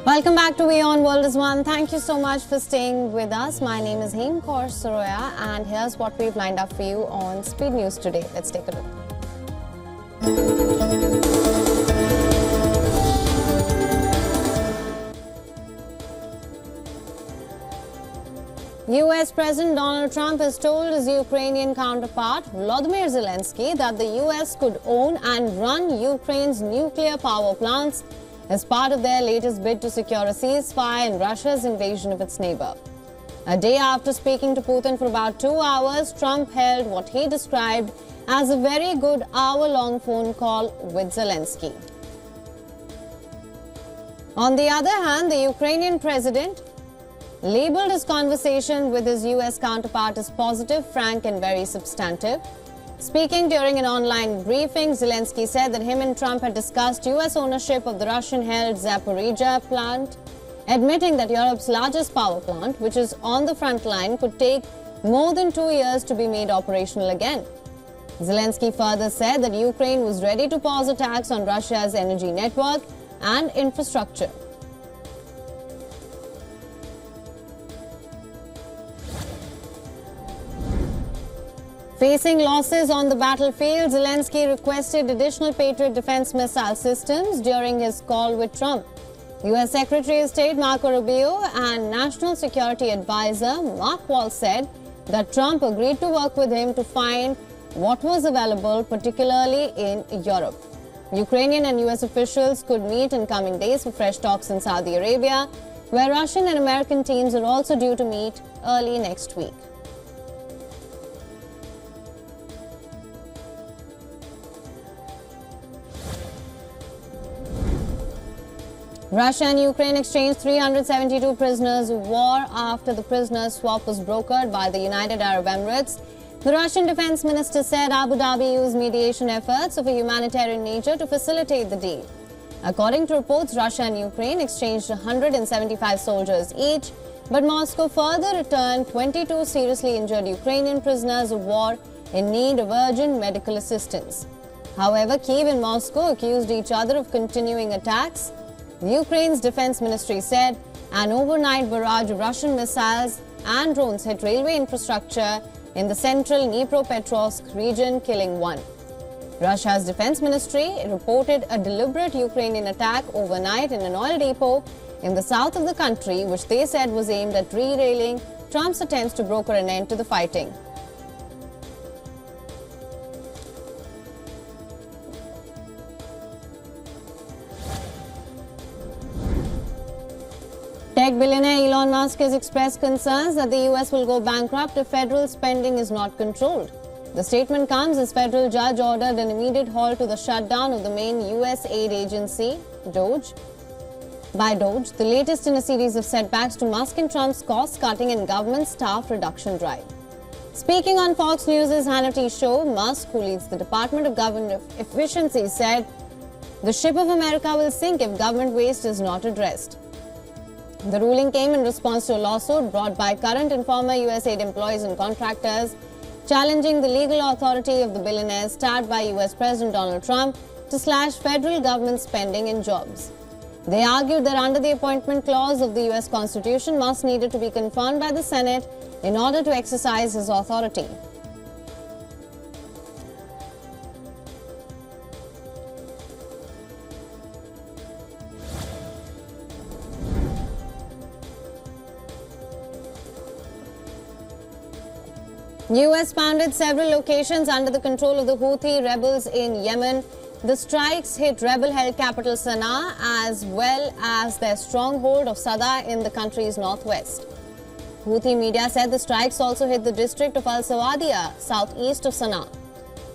Welcome back to WION World is One. Thank you so much for staying with us. My name is Heem Kaur Saroya and here's what we've lined up for you on Speed News today. Let's take a look. US President Donald Trump has told his Ukrainian counterpart Volodymyr Zelensky that the US could own and run Ukraine's nuclear power plants as part of their latest bid to secure a ceasefire in Russia's invasion of its neighbor. A day after speaking to Putin for about 2 hours, Trump held what he described as a very good hour-long phone call with Zelensky. On the other hand, the Ukrainian president labeled his conversation with his US counterpart as positive, frank and very substantive. Speaking during an online briefing, Zelensky said that him and Trump had discussed US ownership of the Russian-held Zaporizhzhia plant, admitting that Europe's largest power plant, which is on the front line, could take more than 2 years to be made operational again. Zelensky further said that Ukraine was ready to pause attacks on Russia's energy network and infrastructure. Facing losses on the battlefield, Zelensky requested additional Patriot defense missile systems during his call with Trump. U.S. Secretary of State Marco Rubio and National Security Advisor Mark Waltz said that Trump agreed to work with him to find what was available, particularly in Europe. Ukrainian and U.S. officials could meet in coming days for fresh talks in Saudi Arabia, where Russian and American teams are also due to meet early next week. Russia and Ukraine exchanged 372 prisoners of war after the prisoner swap was brokered by the United Arab Emirates. The Russian defense minister said Abu Dhabi used mediation efforts of a humanitarian nature to facilitate the deal. According to reports, Russia and Ukraine exchanged 175 soldiers each, but Moscow further returned 22 seriously injured Ukrainian prisoners of war in need of urgent medical assistance. However, Kyiv and Moscow accused each other of continuing attacks. Ukraine's defense ministry said an overnight barrage of Russian missiles and drones hit railway infrastructure in the central Dnipropetrovsk region, killing one. Russia's defense ministry reported a deliberate Ukrainian attack overnight in an oil depot in the south of the country, which they said was aimed at derailing Trump's attempts to broker an end to the fighting. Tech billionaire Elon Musk has expressed concerns that the US will go bankrupt if federal spending is not controlled. The statement comes as federal judge ordered an immediate halt to the shutdown of the main US aid agency, DOGE, the latest in a series of setbacks to Musk and Trump's cost-cutting and government staff reduction drive. Speaking on Fox News' Hannity show, Musk, who leads the Department of Government Efficiency, said, "The ship of America will sink if government waste is not addressed." The ruling came in response to a lawsuit brought by current and former USAID employees and contractors, challenging the legal authority of the billionaires started by US President Donald Trump to slash federal government spending and jobs. They argued that under the appointment clause of the US Constitution, Musk needed to be confirmed by the Senate in order to exercise his authority. US pounded several locations under the control of the Houthi rebels in Yemen. The strikes hit rebel-held capital Sana'a as well as their stronghold of Sada in the country's northwest. Houthi media said the strikes also hit the district of Al-Sawadiyah, southeast of Sana'a.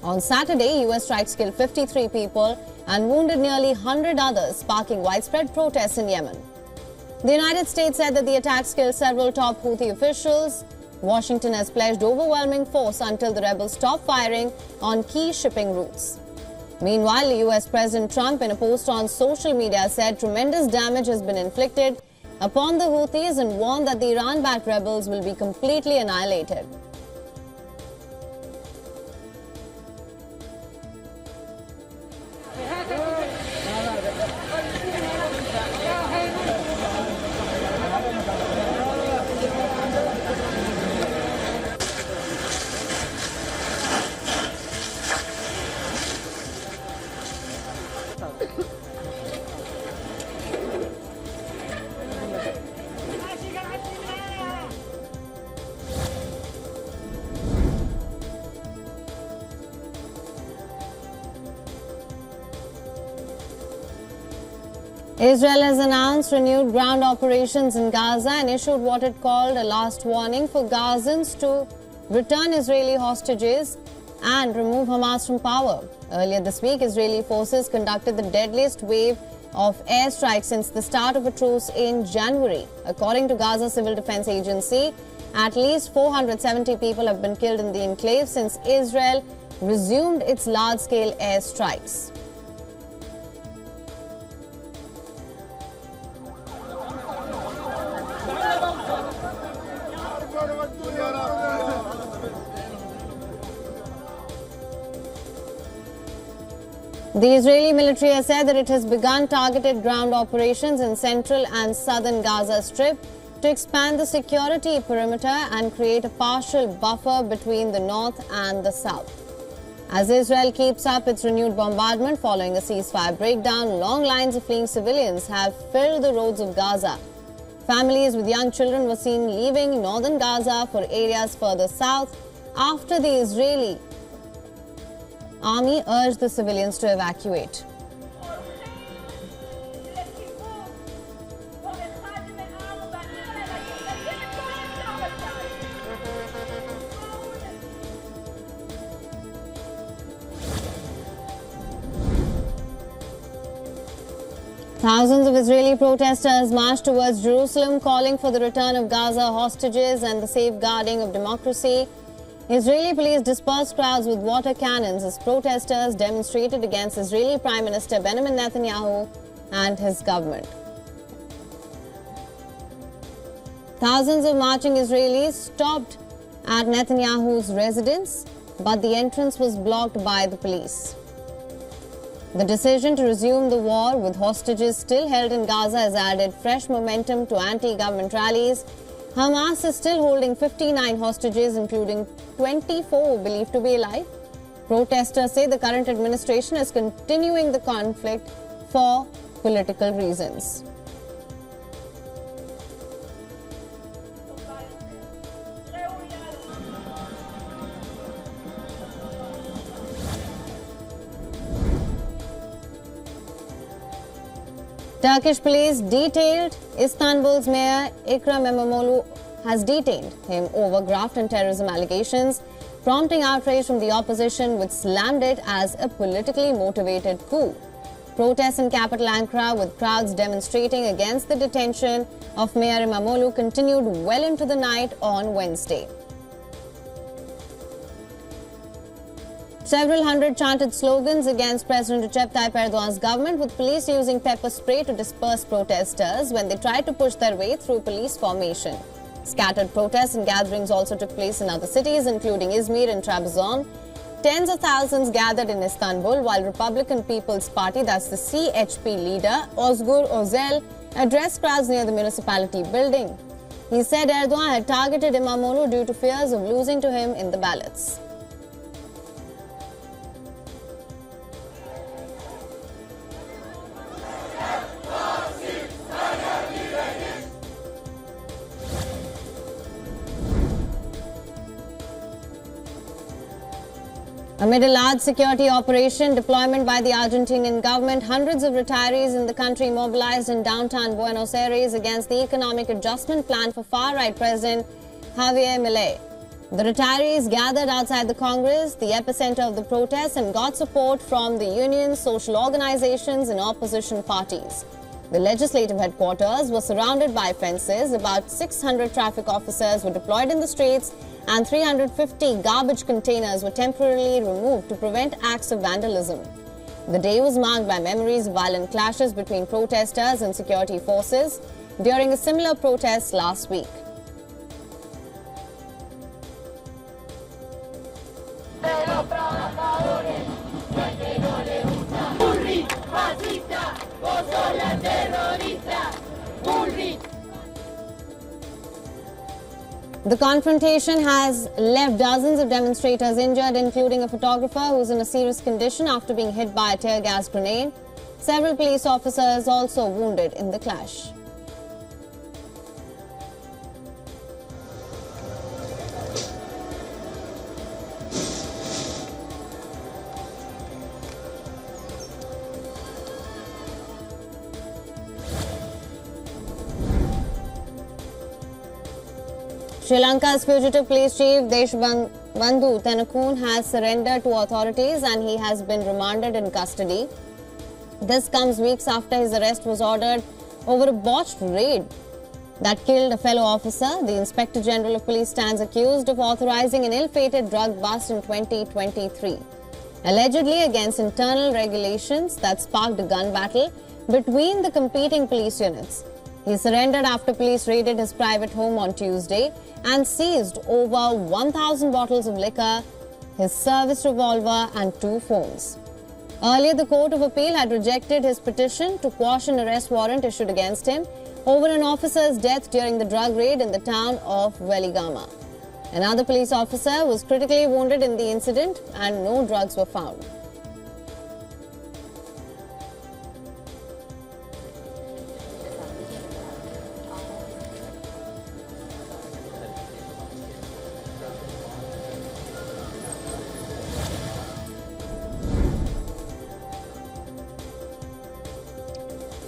On Saturday, US strikes killed 53 people and wounded nearly 100 others, sparking widespread protests in Yemen. The United States said that the attacks killed several top Houthi officials. Washington has pledged overwhelming force until the rebels stop firing on key shipping routes. Meanwhile, US President Trump, in a post on social media, said tremendous damage has been inflicted upon the Houthis and warned that the Iran-backed rebels will be completely annihilated. Israel has announced renewed ground operations in Gaza and issued what it called a last warning for Gazans to return Israeli hostages and remove Hamas from power. Earlier this week, Israeli forces conducted the deadliest wave of airstrikes since the start of a truce in January. According to Gaza Civil Defense Agency, at least 470 people have been killed in the enclave since Israel resumed its large-scale airstrikes. The Israeli military has said that it has begun targeted ground operations in central and southern Gaza Strip to expand the security perimeter and create a partial buffer between the north and the south. As Israel keeps up its renewed bombardment following a ceasefire breakdown, long lines of fleeing civilians have filled the roads of Gaza. Families with young children were seen leaving northern Gaza for areas further south after the Israeli army urged the civilians to evacuate. Thousands of Israeli protesters marched towards Jerusalem, calling for the return of Gaza hostages and the safeguarding of democracy. Israeli police dispersed crowds with water cannons as protesters demonstrated against Israeli Prime Minister Benjamin Netanyahu and his government. Thousands of marching Israelis stopped at Netanyahu's residence, but the entrance was blocked by the police. The decision to resume the war with hostages still held in Gaza has added fresh momentum to anti-government rallies. Hamas is still holding 59 hostages, including 24 believed to be alive. Protesters say the current administration is continuing the conflict for political reasons. Turkish police detailed Istanbul's mayor Ekrem İmamoğlu has detained him over graft and terrorism allegations, prompting outrage from the opposition, which slammed it as a politically motivated coup. Protests in capital Ankara, with crowds demonstrating against the detention of Mayor İmamoğlu, continued well into the night on Wednesday. Several hundred chanted slogans against President Recep Tayyip Erdogan's government, with police using pepper spray to disperse protesters when they tried to push their way through police formation. Scattered protests and gatherings also took place in other cities, including Izmir and Trabzon. Tens of thousands gathered in Istanbul, while Republican People's Party, that's the CHP leader, Özgür Özel, addressed crowds near the municipality building. He said Erdogan had targeted İmamoğlu due to fears of losing to him in the ballots. Amid a large security operation deployment by the Argentinian government, hundreds of retirees in the country mobilized in downtown Buenos Aires against the economic adjustment plan for far-right President Javier Milei. The retirees gathered outside the Congress, the epicenter of the protests, and got support from the unions, social organizations, and opposition parties. The legislative headquarters were surrounded by fences. About 600 traffic officers were deployed in the streets, and 350 garbage containers were temporarily removed to prevent acts of vandalism. The day was marked by memories of violent clashes between protesters and security forces during a similar protest last week. The confrontation has left dozens of demonstrators injured, including a photographer who is in a serious condition after being hit by a tear gas grenade. Several police officers also wounded in the clash. Sri Lanka's fugitive police chief Deshbandhu Thennakoon has surrendered to authorities and he has been remanded in custody. This comes weeks after his arrest was ordered over a botched raid that killed a fellow officer. The Inspector General of Police stands accused of authorizing an ill-fated drug bust in 2023, allegedly against internal regulations that sparked a gun battle between the competing police units. He surrendered after police raided his private home on Tuesday and seized over 1,000 bottles of liquor, his service revolver and 2 phones. Earlier, the Court of Appeal had rejected his petition to quash an arrest warrant issued against him over an officer's death during the drug raid in the town of Weligama. Another police officer was critically wounded in the incident and no drugs were found.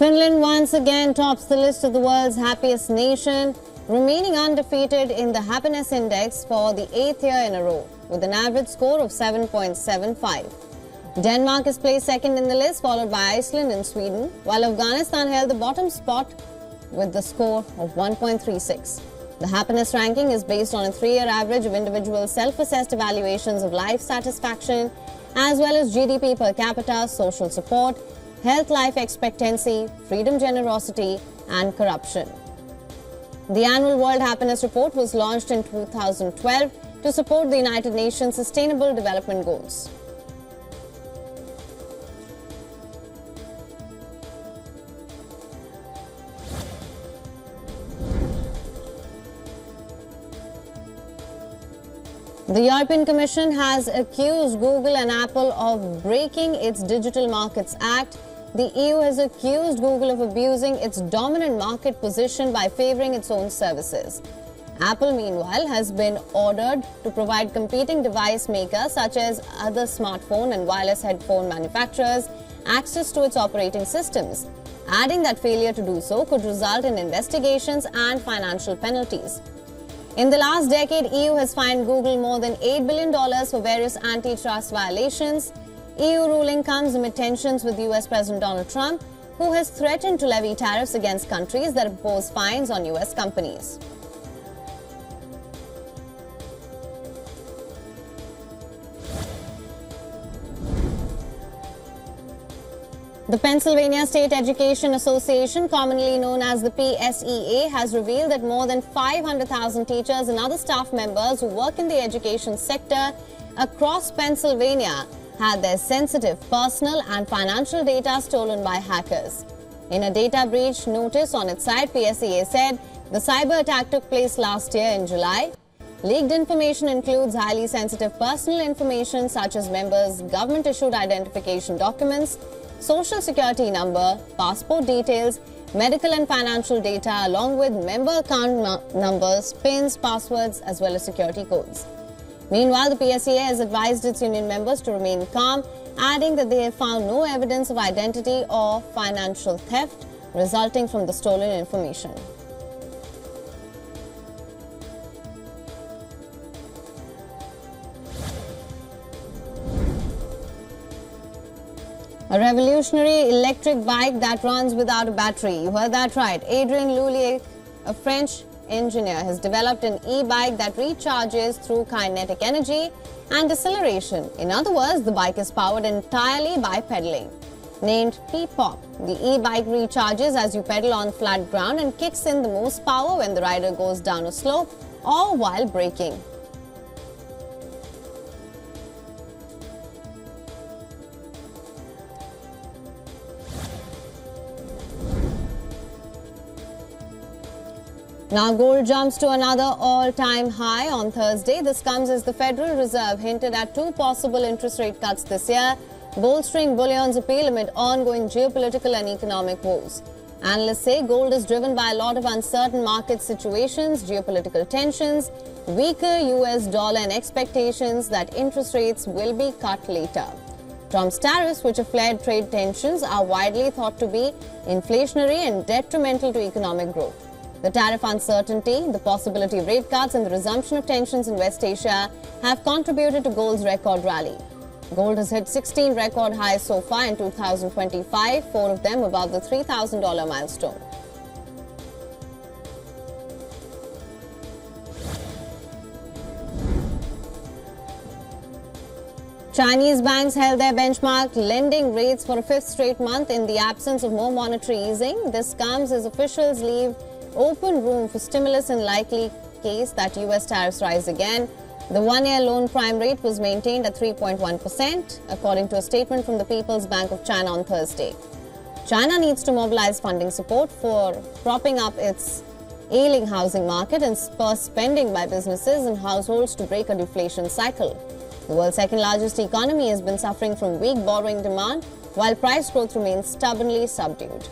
Finland once again tops the list of the world's happiest nation, remaining undefeated in the happiness index for the 8th year in a row, with an average score of 7.75. Denmark is placed second in the list, followed by Iceland and Sweden, while Afghanistan held the bottom spot with the score of 1.36. The happiness ranking is based on a 3-year average of individual self-assessed evaluations of life satisfaction, as well as GDP per capita, social support, health life expectancy, freedom, generosity, and corruption. The annual World Happiness Report was launched in 2012 to support the United Nations Sustainable Development Goals. The European Commission has accused Google and Apple of breaking its Digital Markets Act. The EU has accused Google of abusing its dominant market position by favoring its own services. Apple, meanwhile, has been ordered to provide competing device makers such as other smartphone and wireless headphone manufacturers access to its operating systems, adding that failure to do so could result in investigations and financial penalties. In the last decade, EU has fined Google more than $8 billion for various antitrust violations. EU ruling comes amid tensions with US President Donald Trump, who has threatened to levy tariffs against countries that impose fines on US companies. The Pennsylvania State Education Association, commonly known as the PSEA, has revealed that more than 500,000 teachers and other staff members who work in the education sector across Pennsylvania had their sensitive personal and financial data stolen by hackers. In a data breach notice on its site, PSEA said the cyber attack took place last year in July. Leaked information includes highly sensitive personal information such as members' government-issued identification documents, social security number, passport details, medical and financial data, along with member account numbers, PINs, passwords, as well as security codes. Meanwhile, the PSEA has advised its union members to remain calm, adding that they have found no evidence of identity or financial theft resulting from the stolen information. A revolutionary electric bike that runs without a battery. You heard that right. Adrien Loulier, a French engineer, has developed an e-bike that recharges through kinetic energy and deceleration. In other words, the bike is powered entirely by pedaling. Named P-Pop, the e-bike recharges as you pedal on flat ground and kicks in the most power when the rider goes down a slope or while braking. Now gold jumps to another all-time high on Thursday. This comes as the Federal Reserve hinted at 2 possible interest rate cuts this year, bolstering bullion's appeal amid ongoing geopolitical and economic woes. Analysts say gold is driven by a lot of uncertain market situations, geopolitical tensions, weaker US dollar and expectations that interest rates will be cut later. Trump's tariffs, which have flared trade tensions, are widely thought to be inflationary and detrimental to economic growth. The tariff uncertainty, the possibility of rate cuts and the resumption of tensions in West Asia have contributed to gold's record rally. Gold has hit 16 record highs so far in 2025, 4 of them above the $3,000 milestone. Chinese banks held their benchmark lending rates for a 5th straight month in the absence of more monetary easing. This comes as officials leave open room for stimulus in likely case that US tariffs rise again. The one-year loan prime rate was maintained at 3.1%, according to a statement from the People's Bank of China on Thursday. China needs to mobilize funding support for propping up its ailing housing market and spur spending by businesses and households to break a deflation cycle. The world's second-largest economy has been suffering from weak borrowing demand, while price growth remains stubbornly subdued.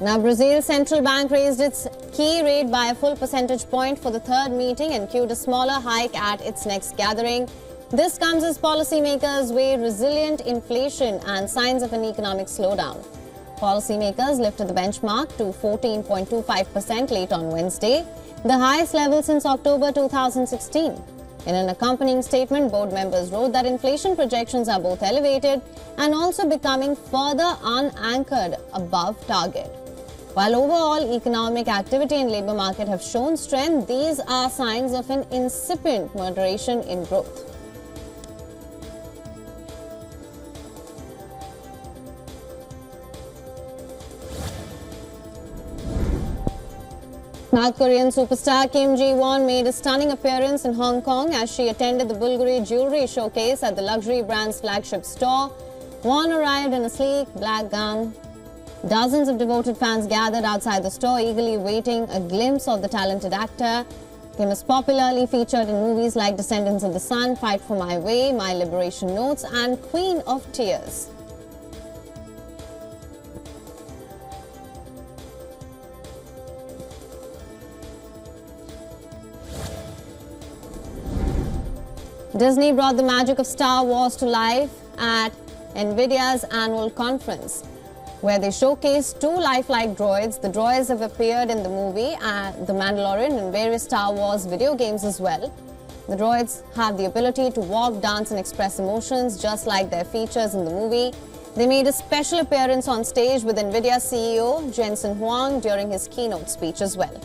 Now, Brazil's central bank raised its key rate by a full percentage point for the third meeting and cued a smaller hike at its next gathering. This comes as policymakers weigh resilient inflation and signs of an economic slowdown. Policymakers lifted the benchmark to 14.25% late on Wednesday, the highest level since October 2016. In an accompanying statement, board members wrote that inflation projections are both elevated and also becoming further unanchored above target. While overall economic activity and labor market have shown strength, these are signs of an incipient moderation in growth. South Korean superstar Kim Ji-won made a stunning appearance in Hong Kong as she attended the Bulgari jewelry showcase at the luxury brand's flagship store. Won arrived in a sleek black gown. Dozens of devoted fans gathered outside the store, eagerly waiting a glimpse of the talented actor. Kim is popularly featured in movies like Descendants of the Sun, Fight for My Way, My Liberation Notes, and Queen of Tears. Disney brought the magic of Star Wars to life at NVIDIA's annual conference, where they showcased 2 lifelike droids. The droids have appeared in the movie The Mandalorian and various Star Wars video games as well. The droids have the ability to walk, dance and express emotions just like their features in the movie. They made a special appearance on stage with NVIDIA CEO Jensen Huang during his keynote speech as well.